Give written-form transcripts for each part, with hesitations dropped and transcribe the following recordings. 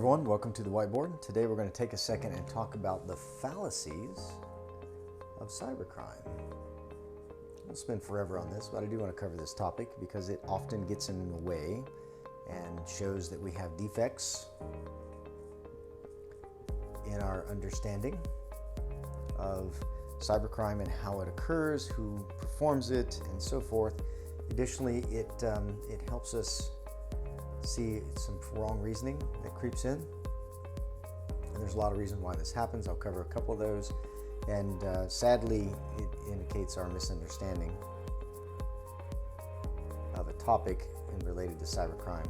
Everyone, welcome to the Whiteboard. Today we're going to take a second and talk about the fallacies of cybercrime. We'll spend forever on this, but I do want to cover this topic because it often gets in the way and shows that we have defects in our understanding of cybercrime and how it occurs, who performs it, and so forth. Additionally, it helps us see some wrong reasoning that creeps in, and there's a lot of reasons why this happens. I'll cover a couple of those, and sadly it indicates our misunderstanding of a topic and related to cybercrime,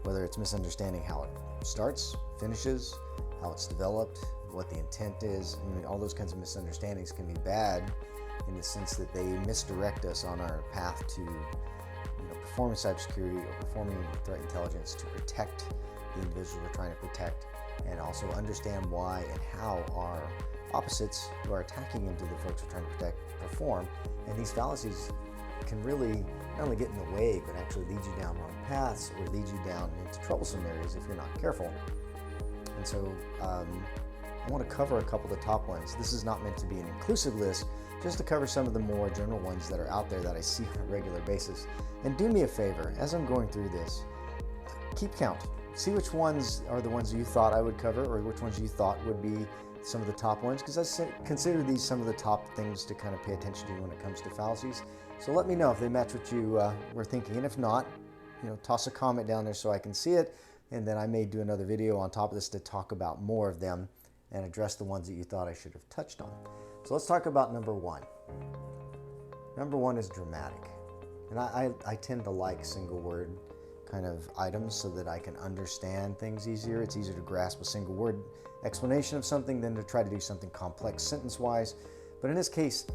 whether it's misunderstanding how it starts, finishes, how it's developed, what the intent is. I mean, all those kinds of misunderstandings can be bad in the sense that they misdirect us on our path to performing cybersecurity or performing threat intelligence to protect the individuals we're trying to protect, and also understand why and how our opposites who are attacking into the folks we're trying to protect perform. And these fallacies can really not only get in the way, but actually lead you down wrong paths or lead you down into troublesome areas if you're not careful. And so I want to cover a couple of the top ones. This is not meant to be an inclusive list, just to cover some of the more general ones that are out there that I see on a regular basis. And do me a favor, as I'm going through this, keep count. See which ones are the ones you thought I would cover, or which ones you thought would be some of the top ones, because I consider these some of the top things to kind of pay attention to when it comes to fallacies. So let me know if they match what you were thinking, and if not, toss a comment down there so I can see it, and then I may do another video on top of this to talk about more of them and address the ones that you thought I should have touched on. So let's talk about number one. Number one is dramatic. And I tend to like single word kind of items so that I can understand things easier. It's easier to grasp a single word explanation of something than to try to do something complex sentence-wise. But in this case,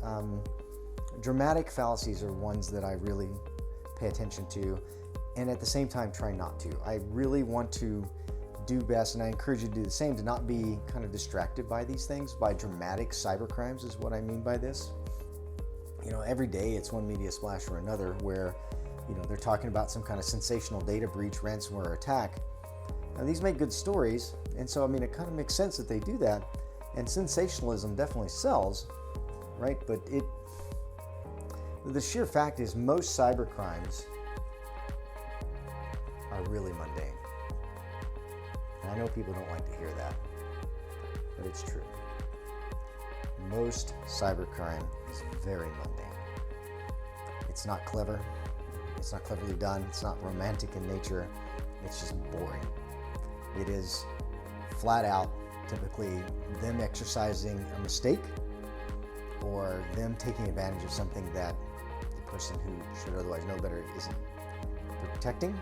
dramatic fallacies are ones that I really pay attention to, and at the same time try not to. I really want to do best, and I encourage you to do the same, to not be kind of distracted by these things, by dramatic cybercrimes is what I mean by this. Every day it's one media splash or another where they're talking about some kind of sensational data breach, ransomware attack. Now these make good stories, and so it kind of makes sense that they do that, and sensationalism definitely sells, right? But the sheer fact is most cybercrimes are really mundane. And I know people don't like to hear that, but it's true. Most cybercrime is very mundane. It's not clever. It's not cleverly done. It's not romantic in nature. It's just boring. It is flat out typically them exercising a mistake or them taking advantage of something that the person who should otherwise know better isn't protecting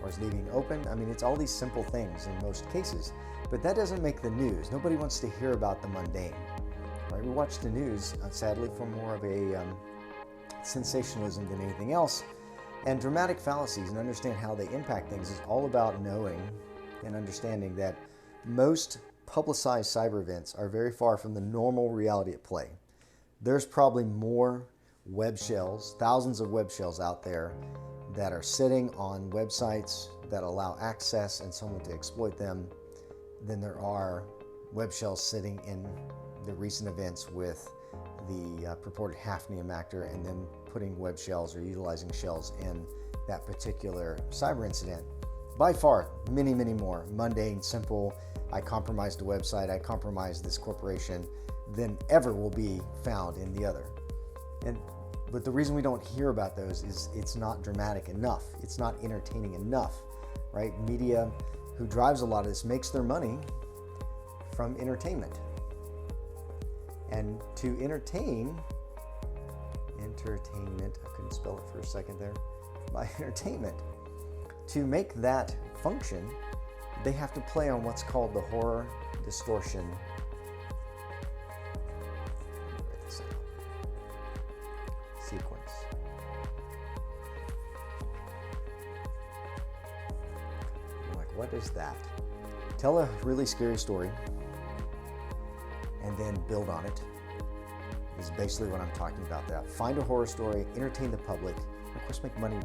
or is leaving open. It's all these simple things in most cases, but that doesn't make the news. Nobody wants to hear about the mundane, right? We watch the news, sadly, for more of a sensationalism than anything else. And dramatic fallacies and understand how they impact things is all about knowing and understanding that most publicized cyber events are very far from the normal reality at play. There's probably more web shells, thousands of web shells out there that are sitting on websites that allow access and someone to exploit them than there are web shells sitting in the recent events with the purported Hafnium actor and then putting web shells or utilizing shells in that particular cyber incident. By far, many, many more mundane, simple, I compromised a website, I compromised this corporation, than ever will be found in the other. But the reason we don't hear about those is it's not dramatic enough. It's not entertaining enough, right? Media, who drives a lot of this, makes their money from entertainment. And to entertainment, I couldn't spell it for a second there, by entertainment, to make that function, they have to play on what's called the horror distortion sequence. You're like, what is that? Tell a really scary story and then build on it is basically what I'm talking about. That find a horror story, entertain the public, and of course make money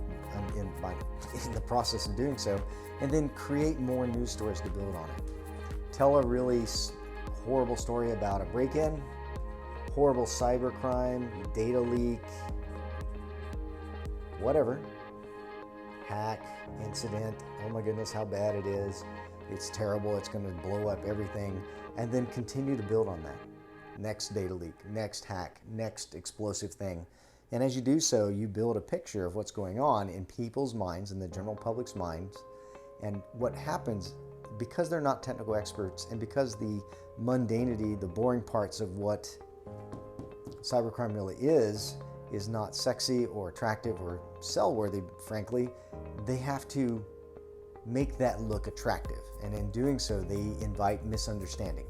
in the process of doing so, and then create more news stories to build on it. Tell a really horrible story about a break-in, horrible cybercrime, data leak, whatever, hack, incident, oh my goodness, how bad it is, it's terrible, it's going to blow up everything, and then continue to build on that. Next data leak, next hack, next explosive thing. And as you do so, you build a picture of what's going on in people's minds, in the general public's minds. And what happens, because they're not technical experts, and because the mundanity, the boring parts of what cybercrime really is not sexy or attractive or sell-worthy, frankly, they have to make that look attractive. And in doing so, they invite misunderstanding.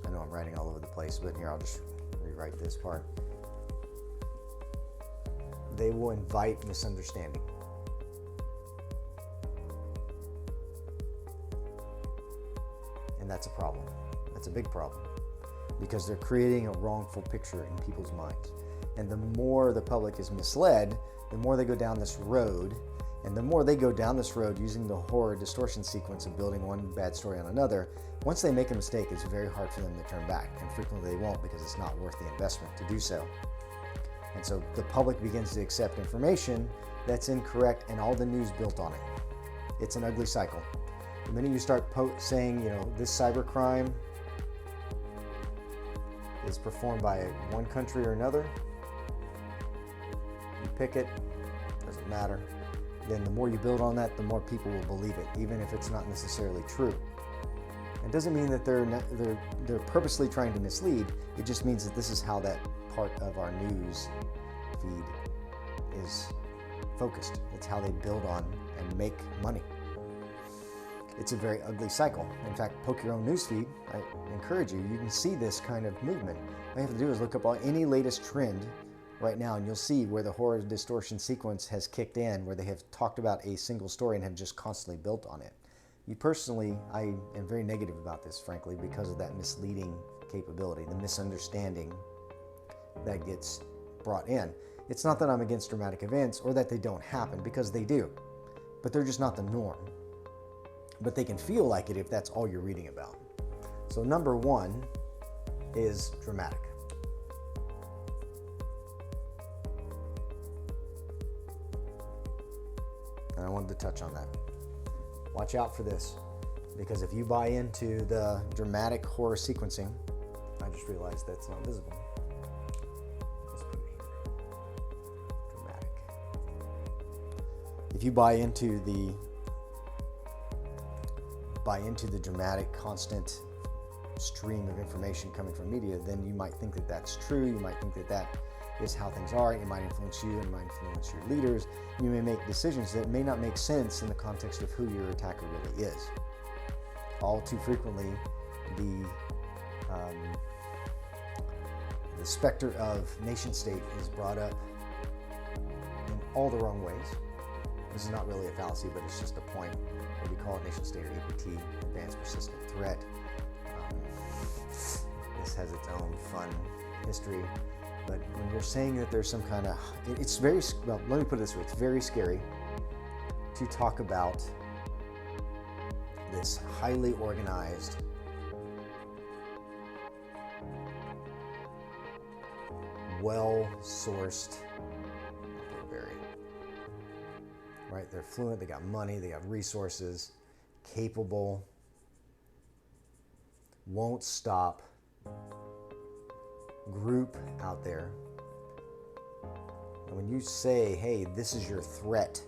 I know I'm writing all over the place, but here, I'll just rewrite this part. They will invite misunderstanding. And that's a problem. That's a big problem, because they're creating a wrongful picture in people's minds. And the more the public is misled, the more they go down this road. And the more they go down this road using the horror distortion sequence of building one bad story on another, once they make a mistake, it's very hard for them to turn back. And frequently they won't, because it's not worth the investment to do so. And so the public begins to accept information that's incorrect, and all the news built on it. It's an ugly cycle. The minute you start saying, this cybercrime is performed by one country or another, you pick it, doesn't matter. Then the more you build on that, the more people will believe it, even if it's not necessarily true. It doesn't mean that they're purposely trying to mislead. It just means that this is how that part of our news feed is focused. It's how they build on and make money. It's a very ugly cycle. In fact, poke your own news feed. I encourage you. You can see this kind of movement. All you have to do is look up any latest trend right now, and you'll see where the horror distortion sequence has kicked in, where they have talked about a single story and have just constantly built on it. I am very negative about this, frankly, because of that misleading capability, the misunderstanding that gets brought in. It's not that I'm against dramatic events or that they don't happen, because they do, but they're just not the norm. But they can feel like it if that's all you're reading about. So number one is dramatic. And I wanted to touch on that. Watch out for this, because if you buy into the dramatic horror sequencing, I just realized that's not visible. Let's put it here. Dramatic. If you buy into the dramatic, constant stream of information coming from media, then you might think that that's true. You might think that that is how things are. It might influence you, and it might influence your leaders. You may make decisions that may not make sense in the context of who your attacker really is. All too frequently, the specter of nation state is brought up in all the wrong ways. This is not really a fallacy, but it's just a point. We call it nation state, or APT, Advanced Persistent Threat. This has its own fun history. But when you're saying that there's some kind of, it's very, well, let me put it this way, it's very scary to talk about this highly organized, well-sourced, right? They're fluent, they got money, they got resources, capable, won't stop group out there. And when you say, hey, this is your threat,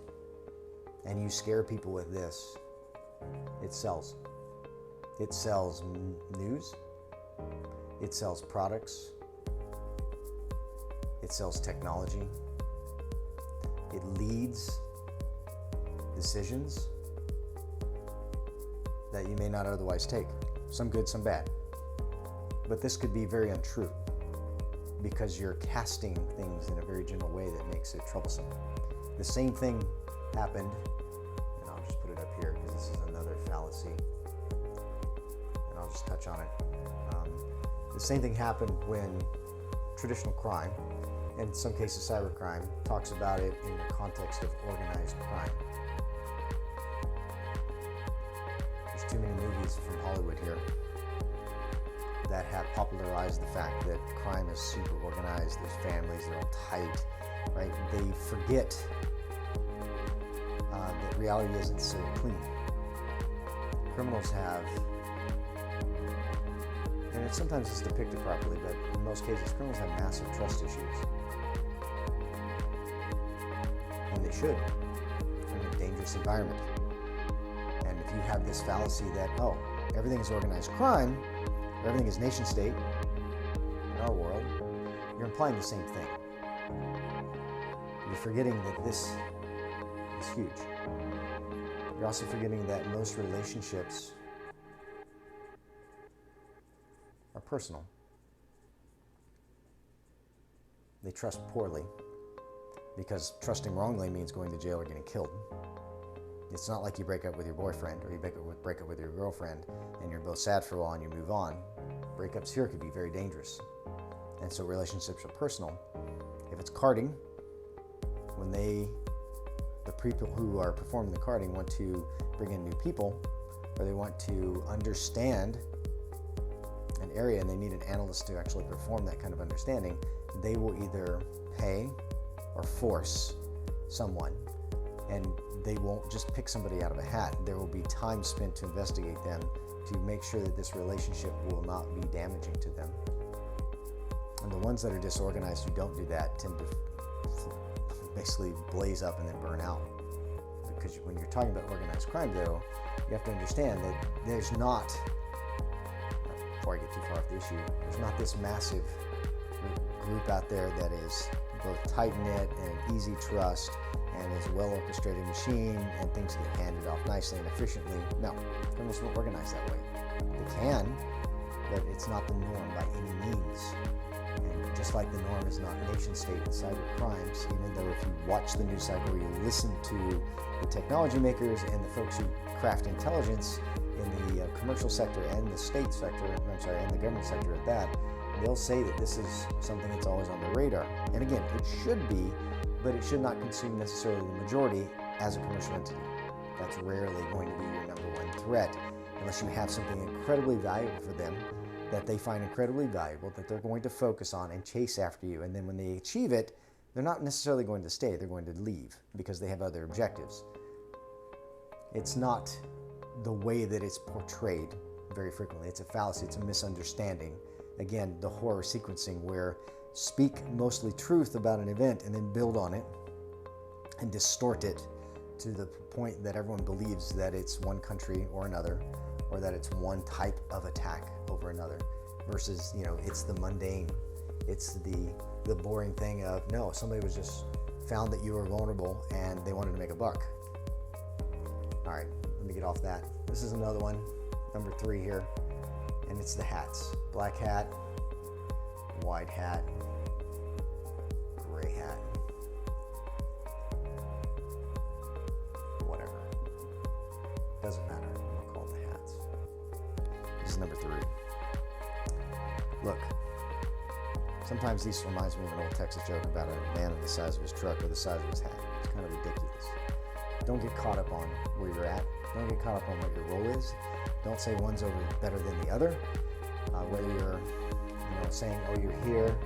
and you scare people with this, it sells. It sells news, it sells products, it sells technology, it leads decisions that you may not otherwise take. Some good, some bad. But this could be very untrue, because you're casting things in a very general way that makes it troublesome. The same thing happened, and I'll just put it up here because this is another fallacy, and I'll just touch on it. The same thing happened when traditional crime in some cases cybercrime, talks about it in the context of organized crime. There's too many movies from Hollywood here that have popularized the fact that crime is super organized. There's families, they're all tight, right? They forget that reality isn't so clean. Criminals have, and sometimes it's depicted properly, but in most cases, criminals have massive trust issues. And they should, in a dangerous environment. And if you have this fallacy that, oh, everything is organized crime, or everything is nation state in our world, you're implying the same thing. You're forgetting that this is huge. You're also forgetting that most relationships are personal. They trust poorly because trusting wrongly means going to jail or getting killed. It's not like you break up with your boyfriend or you break up with your girlfriend and you're both sad for a while and you move on. Breakups here could be very dangerous. And so relationships are personal. If it's carding, when the people who are performing the carding want to bring in new people, or they want to understand an area and they need an analyst to actually perform that kind of understanding, they will either pay or force someone, and they won't just pick somebody out of a hat. There will be time spent to investigate them to make sure that this relationship will not be damaging to them. And the ones that are disorganized who don't do that tend to basically blaze up and then burn out. Because when you're talking about organized crime, though, you have to understand that there's not, before I get too far off the issue, there's not this massive group out there that is both tight-knit and easy trust and is a well-orchestrated machine and things get handed off nicely and efficiently. No, criminals don't organize that way. They can, but it's not the norm by any means. And just like the norm is not nation-state and cyber crimes, even though if you watch the news cycle, you listen to the technology makers and the folks who craft intelligence in the commercial sector and the state sector, and the government sector at that, they'll say that this is something that's always on the radar. And again, it should be, but it should not consume necessarily the majority as a commercial entity. That's rarely going to be your number one threat, unless you have something incredibly valuable for them that they find incredibly valuable, that they're going to focus on and chase after you. And then when they achieve it, they're not necessarily going to stay, they're going to leave because they have other objectives. It's not the way that it's portrayed very frequently. It's a fallacy, it's a misunderstanding. Again, the horror sequencing where speak mostly truth about an event and then build on it and distort it to the point that everyone believes that it's one country or another, or that it's one type of attack over another, versus, it's the mundane, it's the boring thing of, no, somebody was just found that you were vulnerable and they wanted to make a buck. All right, let me get off that. This is another one, number 3 here, and it's the hats. Black hat, white hat, gray hat, whatever. Doesn't matter. We'll call it the hats. This is number 3. Look, sometimes this reminds me of an old Texas joke about a man of the size of his truck or the size of his hat. It's kind of ridiculous. Don't get caught up on where you're at. Don't get caught up on what your role is. Don't say one's better than the other. Whether you're saying, oh, you're here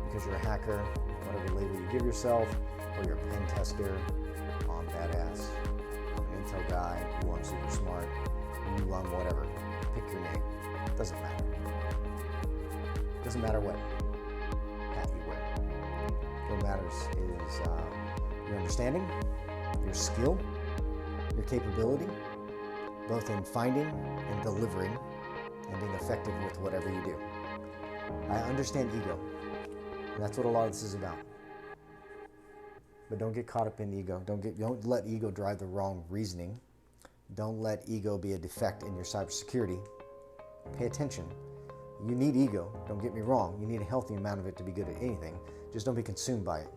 because you're a hacker, whatever label you give yourself, or you're a pen tester, oh, I'm badass, I'm an intel guy, ooh, I'm super smart, ooh, I'm whatever. Pick your name. Doesn't matter. Doesn't matter what hat you wear. What matters is your understanding, your skill, your capability, both in finding and delivering and being effective with whatever you do. I understand ego, and that's what a lot of this is about. But don't get caught up in ego. Don't let ego drive the wrong reasoning. Don't let ego be a defect in your cybersecurity. Pay attention. You need ego, don't get me wrong. You need a healthy amount of it to be good at anything. Just don't be consumed by it.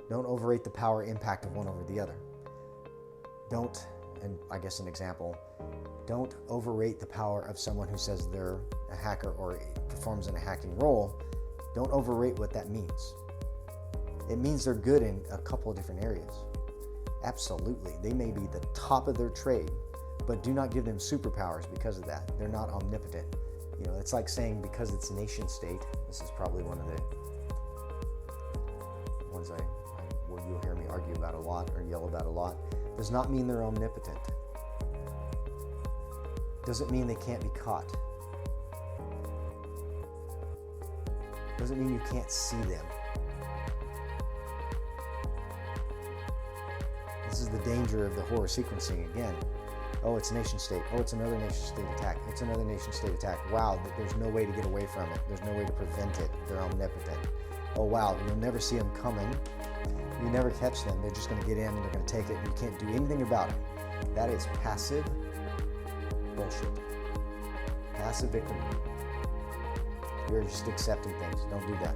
Don't overrate the power impact of one over the other. Don't, and I guess an example, don't overrate the power of someone who says they're a hacker or performs in a hacking role. Don't overrate what that means. It means they're good in a couple of different areas. Absolutely. They may be the top of their trade, but do not give them superpowers because of that. They're not omnipotent. You know, it's like saying because it's nation state, this is probably one of the ones you'll hear me argue about a lot or yell about a lot, does not mean they're omnipotent. Doesn't mean they can't be caught. Doesn't mean you can't see them. This is the danger of the horror sequencing again. Oh, it's nation state. Oh, it's another nation state attack. It's another nation state attack. Wow, there's no way to get away from it. There's no way to prevent it. They're omnipotent. Oh, wow, you'll never see them coming. You never catch them. They're just going to get in and they're going to take it and you can't do anything about it. That is passive bullshit. Passive victim. You're just accepting things. Don't do that.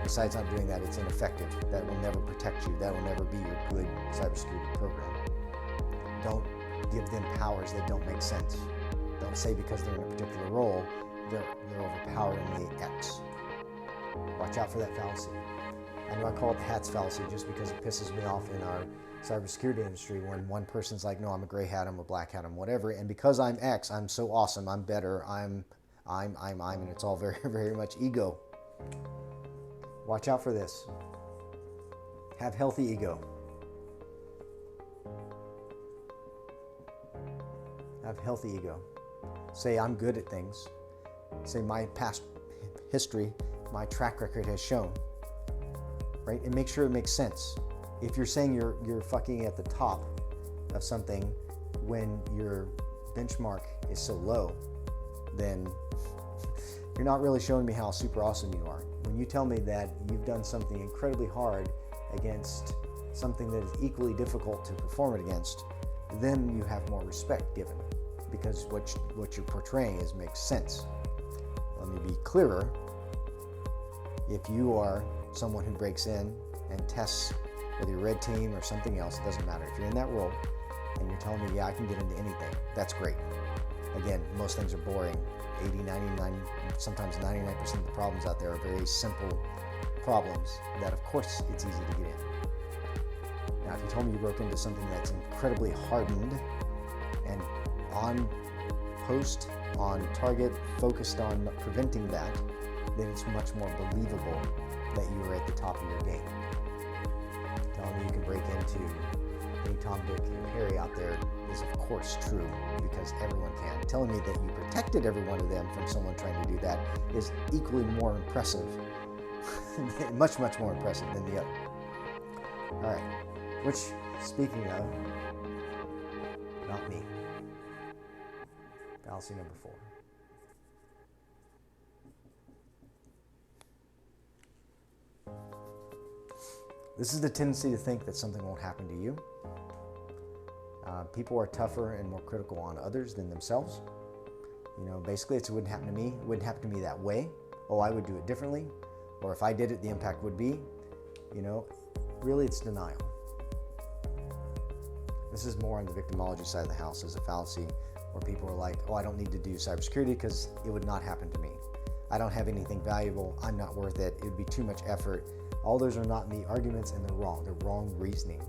Besides not doing that, it's ineffective. That will never protect you. That will never be your good cybersecurity program. Don't give them powers that don't make sense. Don't say because they're in a particular role, they're overpoweringly X. Watch out for that fallacy. I know I call it the hats fallacy just because it pisses me off in our cybersecurity industry when one person's like, no, I'm a gray hat, I'm a black hat, I'm whatever, and because I'm X, I'm so awesome, I'm better, I'm, and it's all very, very much ego. Watch out for this. Have healthy ego. Have healthy ego. Say, I'm good at things. Say, my past history, my track record has shown. Right? And make sure it makes sense. If you're saying you're fucking at the top of something when your benchmark is so low, then you're not really showing me how super awesome you are. When you tell me that you've done something incredibly hard against something that is equally difficult to perform it against, then you have more respect given, because what you're portraying makes sense. Let me be clearer. If you are someone who breaks in and tests, whether you're red team or something else, it doesn't matter. If you're in that role and you're telling me, yeah, I can get into anything, that's great. Again, most things are boring. 80, 99, sometimes 99% of the problems out there are very simple problems that, of course, it's easy to get in. Now, if you told me you broke into something that's incredibly hardened and on post, on target, focused on preventing that, then it's much more believable that you are at the top of your game. Telling me you can break into any Tom, Dick, and Harry out there is of course true, because everyone can. Telling me that you protected every one of them from someone trying to do that is equally more impressive, much, much more impressive than the other. All right, which, speaking of, not me. Fallacy number 4. This is the tendency to think that something won't happen to you. People are tougher and more critical on others than themselves. You know, basically it wouldn't happen to me. It wouldn't happen to me that way. Oh, I would do it differently. Or if I did it, the impact would be. You know, really it's denial. This is more on the victimology side of the house as a fallacy, where people are like, oh, I don't need to do cybersecurity because it would not happen to me. I don't have anything valuable. I'm not worth it. It would be too much effort. All those are not me arguments, and they're wrong. They're wrong reasoning.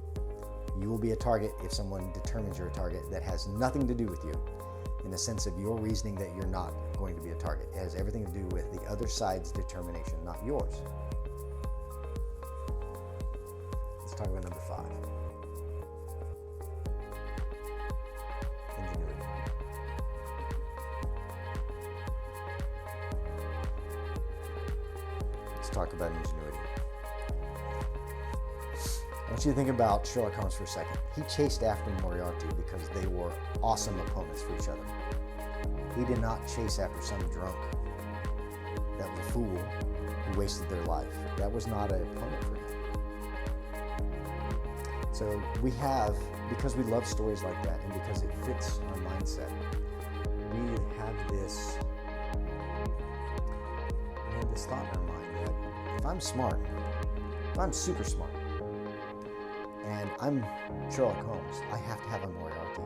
You will be a target if someone determines you're a target. That has nothing to do with you in the sense of your reasoning that you're not going to be a target. It has everything to do with the other side's determination, not yours. Let's talk about number 5. Ingenuity. Let's talk about ingenuity. I want you to think about Sherlock Holmes for a second. He chased after Moriarty because they were awesome opponents for each other. He did not chase after some drunk that was a fool who wasted their life. That was not an opponent for him. So we have, because we love stories like that and because it fits our mindset, we have this thought in our mind that if I'm smart, if I'm super smart, and I'm Sherlock Holmes, I have to have a Moriarty.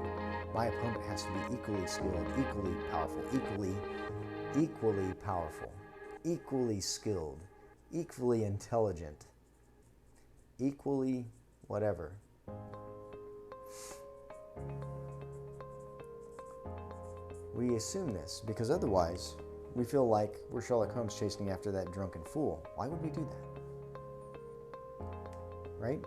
My opponent has to be equally skilled, equally powerful, equally powerful, equally skilled, equally intelligent, equally whatever. We assume this because otherwise we feel like we're Sherlock Holmes chasing after that drunken fool. Why would we do that? Right?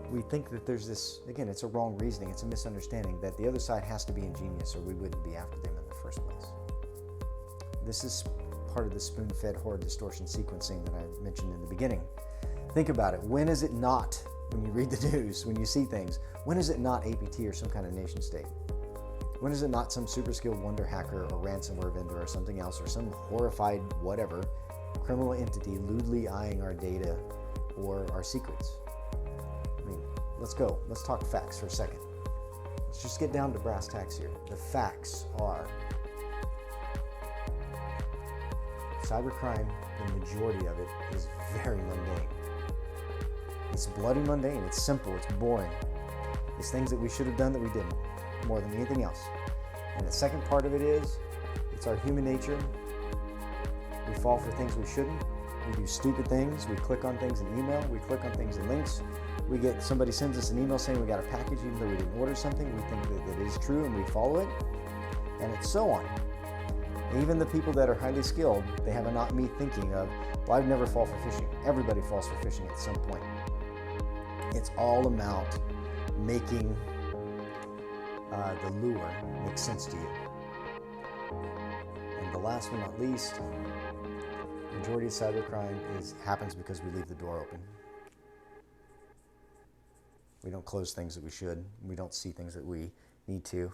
We think that there's this, again, it's a wrong reasoning, it's a misunderstanding that the other side has to be ingenious or we wouldn't be after them in the first place. This is part of the spoon-fed horde distortion sequencing that I mentioned in the beginning. Think about it. When is it not, when you read the news, when you see things, when is it not APT or some kind of nation state? When is it not some super skilled wonder hacker or ransomware vendor or something else or some horrified whatever criminal entity lewdly eyeing our data or our secrets? I mean, let's go. Let's talk facts for a second. Let's just get down to brass tacks here. The facts are cybercrime, the majority of it is very mundane. It's bloody mundane. It's simple. It's boring. It's things that we should have done that we didn't, more than anything else. And the second part of it is, it's our human nature. We fall for things we shouldn't. We do stupid things. We click on things in email. We click on things in links. Somebody sends us an email saying we got a package even though we didn't order something. We think that it is true and we follow it. And it's so on. Even the people that are highly skilled, they have a not me thinking of, well, I'd never fall for phishing. Everybody falls for phishing at some point. It's all about making the lure make sense to you. And the last but not least, the majority of cybercrime happens because we leave the door open. We don't close things that we should. We don't see things that we need to.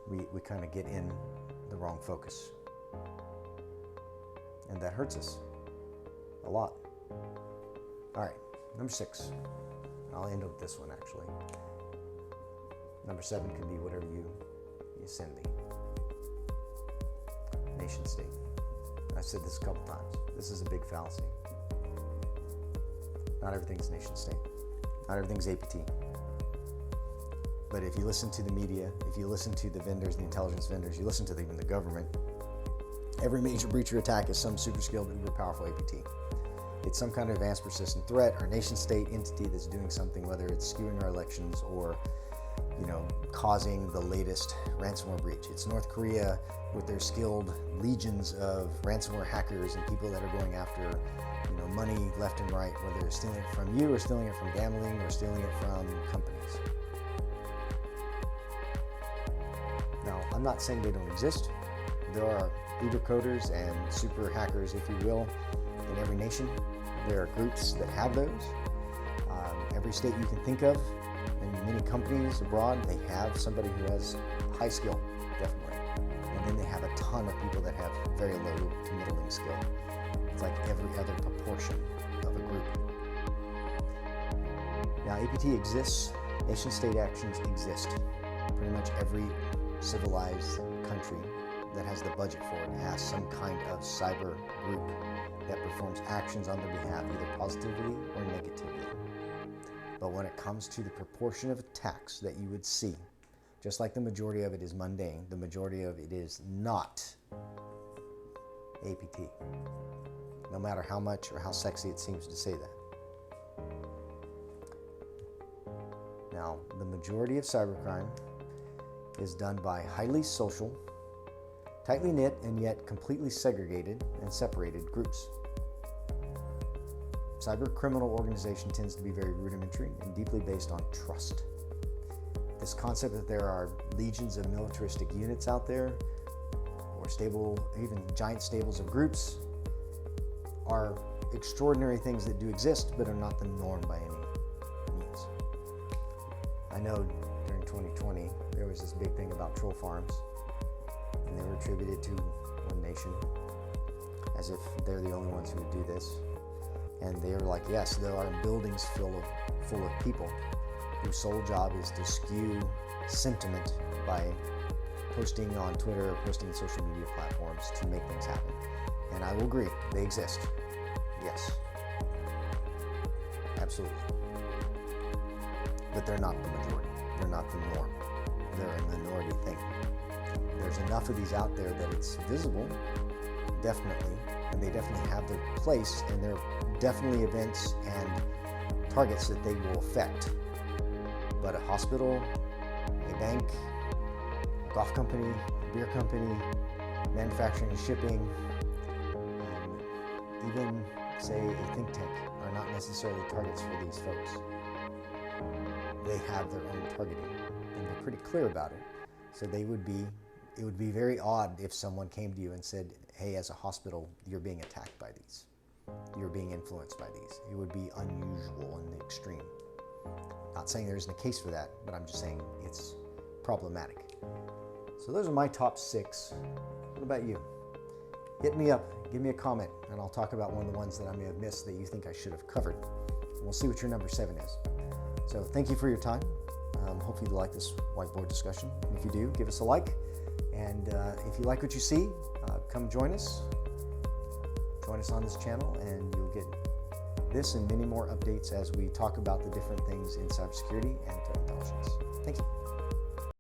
We kind of get in the wrong focus. And that hurts us a lot. All right, number 6. I'll end with this one actually. Number 7 could be whatever you send me. Nation state. I've said this a couple times. This is a big fallacy. Not everything's nation state. Not everything's APT. But if you listen to the media, if you listen to the vendors, the intelligence vendors, you listen to even the government, every major breach or attack is some super skilled, uber powerful APT. It's some kind of advanced persistent threat or nation state entity that's doing something, whether it's skewing our elections or causing the latest ransomware breach. It's North Korea with their skilled legions of ransomware hackers and people that are going after money left and right, whether they're stealing it from you or stealing it from gambling or stealing it from companies. Now, I'm not saying they don't exist. There are uber coders and super hackers, if you will, in every nation. There are groups that have those. Every state you can think of, and many companies abroad, they have somebody who has high skill, definitely. And then they have a ton of people that have very low to middling skill. It's like every other proportion of a group. Now, APT exists. Nation-state actions exist. Pretty much every civilized country that has the budget for it has some kind of cyber group that performs actions on their behalf, either positively or negatively. But when it comes to the proportion of attacks that you would see, just like the majority of it is mundane, the majority of it is not APT. No matter how much or how sexy it seems to say that. Now, the majority of cybercrime is done by highly social, tightly knit, and yet completely segregated and separated groups. Cyber criminal organization tends to be very rudimentary and deeply based on trust. This concept that there are legions of militaristic units out there, or even giant stables of groups, are extraordinary things that do exist, but are not the norm by any means. I know during 2020, there was this big thing about troll farms, and they were attributed to one nation, as if they're the only ones who would do this. And they were like, yes, there are buildings full of people whose sole job is to skew sentiment by posting on Twitter or posting on social media platforms to make things happen. And I will agree, they exist. Yes. Absolutely. But they're not the majority. They're not the norm. They're a minority thing. There's enough of these out there that it's visible, definitely, and they definitely have their place, and there are definitely events and targets that they will affect. But a hospital, a bank, a golf company, a beer company, manufacturing and shipping, even, say, a think tank are not necessarily targets for these folks. They have their own targeting, and they're pretty clear about it. So it would be very odd if someone came to you and said, hey, as a hospital, you're being attacked by these. You're being influenced by these. It would be unusual in the extreme. Not saying there isn't a case for that, but I'm just saying it's problematic. So those are my top 6. What about you? Hit me up, give me a comment, and I'll talk about one of the ones that I may have missed that you think I should have covered. And we'll see what your number 7 is. So thank you for your time. Hopefully you like this whiteboard discussion. And if you do, give us a like. And if you like what you see, come join us. Join us on this channel, and you'll get this and many more updates as we talk about the different things in cybersecurity and threat intelligence. Thank you.